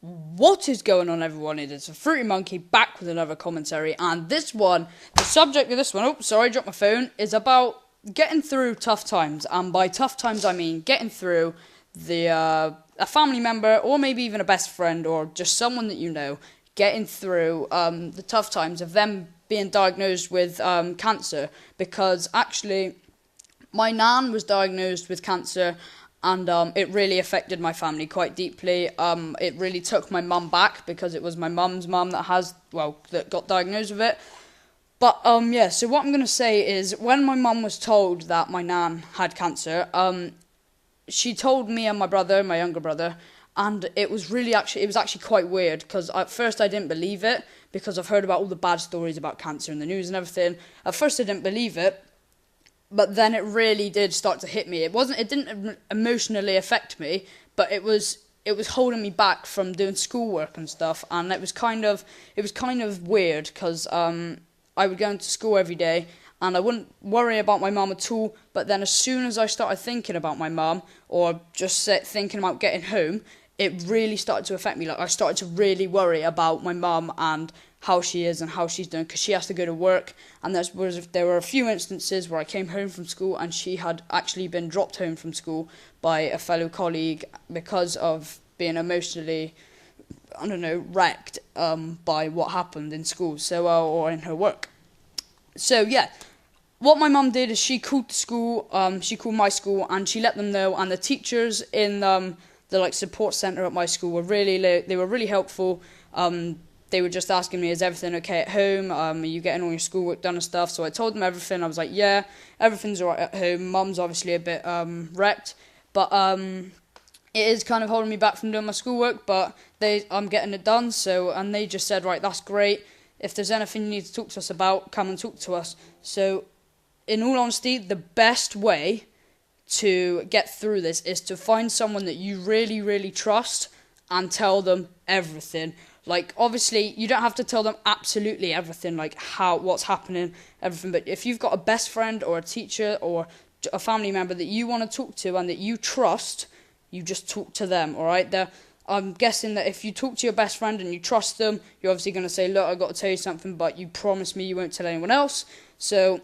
What is going on, everyone? It is a Fruity Monkey back with another commentary, and this one, the subject of this one, oh, sorry, dropped my phone, is about getting through tough times. And by tough times, I mean getting through a family member, or maybe even a best friend, or just someone that you know, getting through the tough times of them being diagnosed with cancer. Because actually, my nan was diagnosed with cancer, and it really affected my family quite deeply. It really took my mum back, because it was my mum's mum that got diagnosed with it. But yeah, so what I'm going to say is, when my mum was told that my nan had cancer, she told me and my brother, my younger brother, and it was actually quite weird, because at first I didn't believe it, because I've heard about all the bad stories about cancer in the news and everything. At first I didn't believe it, but then it really did start to hit me. It didn't emotionally affect me, but it was holding me back from doing schoolwork and stuff, and it was kind of weird, because I would go into school every day, and I wouldn't worry about my mum at all. But then as soon as I started thinking about my mum, or just thinking about getting home, it really started to affect me. Like, I started to really worry about my mum and how she is and how she's doing, because she has to go to work. And there were a few instances where I came home from school and she had actually been dropped home from school by a fellow colleague because of being emotionally, wrecked by what happened in school, or in her work. So yeah, what my mum did is she called the school, she called my school, and she let them know. And the teachers in the support centre at my school were really helpful. They were just asking me, is everything okay at home? Are you getting all your schoolwork done and stuff? So I told them everything. I was like, yeah, everything's alright at home. Mum's obviously a bit wrecked, but it is kind of holding me back from doing my schoolwork, but I'm getting it done. And they just said, right, that's great. If there's anything you need to talk to us about, come and talk to us. So, in all honesty, the best way to get through this is to find someone that you really, really trust and tell them everything. Like, obviously, you don't have to tell them absolutely everything, like what's happening, everything. But if you've got a best friend or a teacher or a family member that you want to talk to and that you trust, you just talk to them, all right? I'm guessing that if you talk to your best friend and you trust them, you're obviously going to say, look, I've got to tell you something, but you promise me you won't tell anyone else. So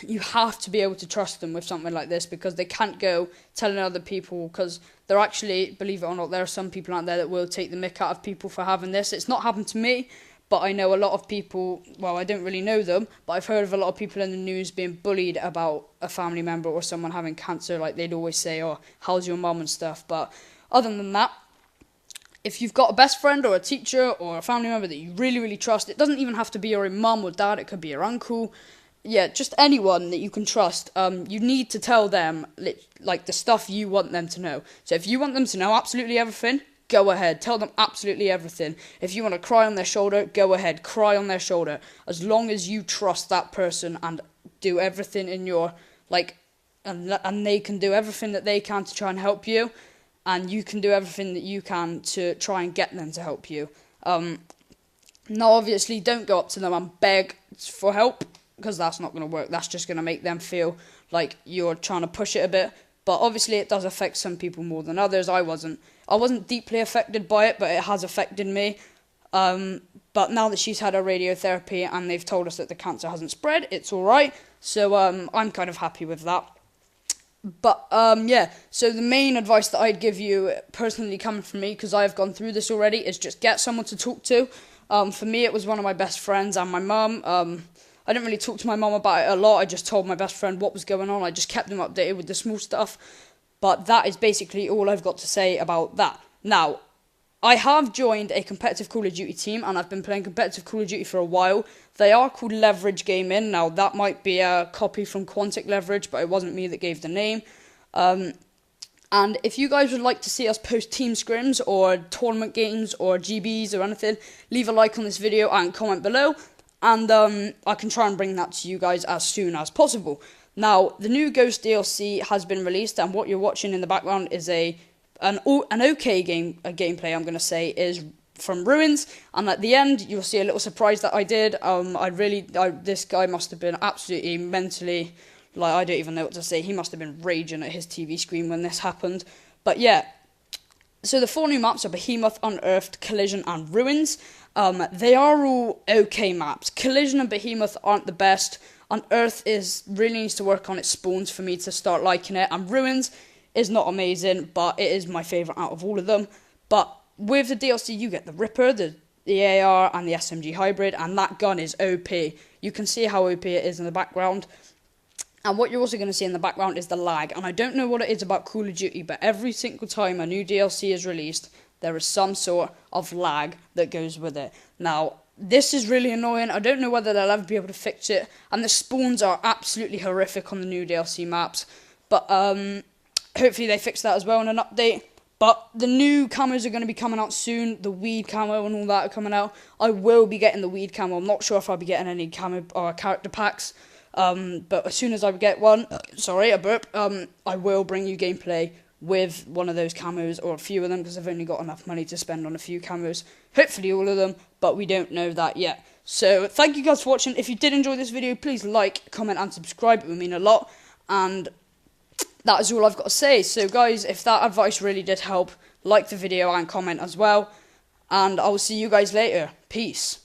you have to be able to trust them with something like this, because they can't go telling other people, because they're actually, believe it or not, there are some people out there that will take the mick out of people for having this. It's not happened to me, but I know a lot of people, well, I don't really know them, but I've heard of a lot of people in the news being bullied about a family member or someone having cancer. Like, they'd always say, oh, how's your mum and stuff. But other than that, if you've got a best friend or a teacher or a family member that you really, really trust, it doesn't even have to be your own mum or dad, it could be your uncle. Yeah, just anyone that you can trust. You need to tell them, like, the stuff you want them to know. So if you want them to know absolutely everything, go ahead, tell them absolutely everything. If you want to cry on their shoulder, go ahead, cry on their shoulder. As long as you trust that person and do everything in your, and they can do everything that they can to try and help you, and you can do everything that you can to try and get them to help you. Now, obviously, don't go up to them and beg for help, because that's not going to work. That's just going to make them feel like you're trying to push it a bit. But obviously it does affect some people more than others. I wasn't deeply affected by it, but it has affected me. But now that she's had her radiotherapy and they've told us that the cancer hasn't spread, it's alright. So I'm kind of happy with that. But yeah, so the main advice that I'd give you, personally coming from me, because I've gone through this already, is just get someone to talk to. For me, it was one of my best friends and my mum. I didn't really talk to my mum about it a lot. I just told my best friend what was going on. I just kept them updated with the small stuff. But that is basically all I've got to say about that. Now, I have joined a competitive Call of Duty team, and I've been playing competitive Call of Duty for a while. They are called Leverage Gaming. Now, that might be a copy from Quantic Leverage, but it wasn't me that gave the name. And if you guys would like to see us post team scrims or tournament games or GBs or anything, leave a like on this video and comment below. And I can try and bring that to you guys as soon as possible. Now, the new Ghost DLC has been released, and what you're watching in the background is an okay gameplay, I'm going to say, is from Ruins. And at the end, you'll see a little surprise that I did. This guy must have been absolutely mentally, I don't even know what to say. He must have been raging at his TV screen when this happened. But yeah, So the 4 new maps are Behemoth, Unearthed, Collision, and Ruins. They are all okay maps. Collision and Behemoth aren't the best. Unearthed really needs to work on its spawns for me to start liking it. And Ruins is not amazing, but it is my favourite out of all of them. But with the DLC, you get the Ripper, the AR, and the SMG hybrid, and that gun is OP. You can see how OP it is in the background. And what you're also going to see in the background is the lag. And I don't know what it is about Call of Duty, but every single time a new DLC is released, there is some sort of lag that goes with it. Now, this is really annoying. I don't know whether they'll ever be able to fix it. And the spawns are absolutely horrific on the new DLC maps. But hopefully they fix that as well in an update. But the new camos are going to be coming out soon. The weed camo and all that are coming out. I will be getting the weed camo. I'm not sure if I'll be getting any camo or character packs. But as soon as I get one, sorry, a burp, I will bring you gameplay with one of those camos, or a few of them, because I've only got enough money to spend on a few camos. Hopefully all of them, but we don't know that yet. So, thank you guys for watching. If you did enjoy this video, please like, comment, and subscribe. It would mean a lot. And that is all I've got to say. So, guys, if that advice really did help, like the video and comment as well. And I will see you guys later. Peace.